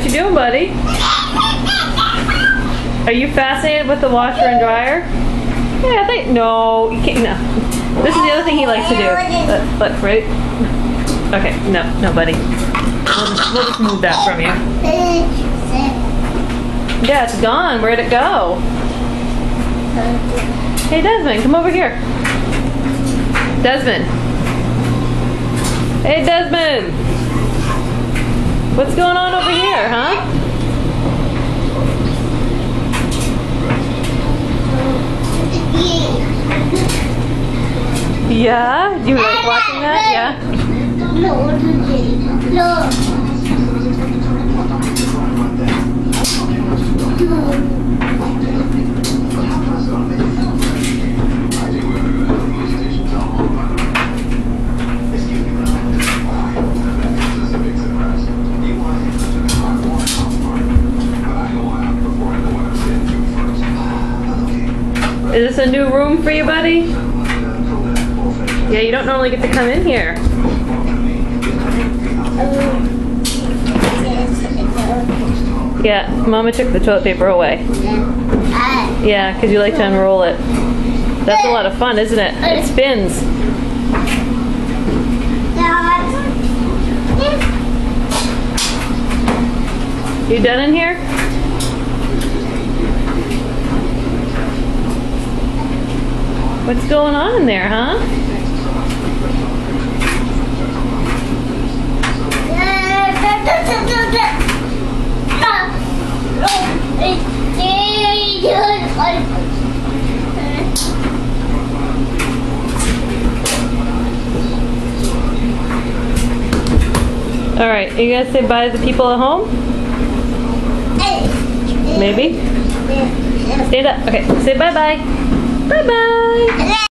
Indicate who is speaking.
Speaker 1: you doing, buddy? Are you fascinated with the washer and dryer? Yeah, I think, no, you can't, no. This is the other thing he likes to do. Look, right? Okay, no, buddy. We'll just move that from you. Yeah, it's gone. Where'd it go? Hey, Desmond, come over here. Desmond. Hey, Desmond. What's going on over here, huh? Yeah? Do you like watching that? Yeah? Is this a new room for you, buddy? Yeah, you don't normally get to come in here. Yeah, Mama took the toilet paper away. Yeah, because you like to unroll it. That's a lot of fun, isn't it? It spins. You done in here? What's going on in there, huh? All right, you guys say bye to the people at home? Maybe? Stand up. Okay, say bye-bye. Bye-bye.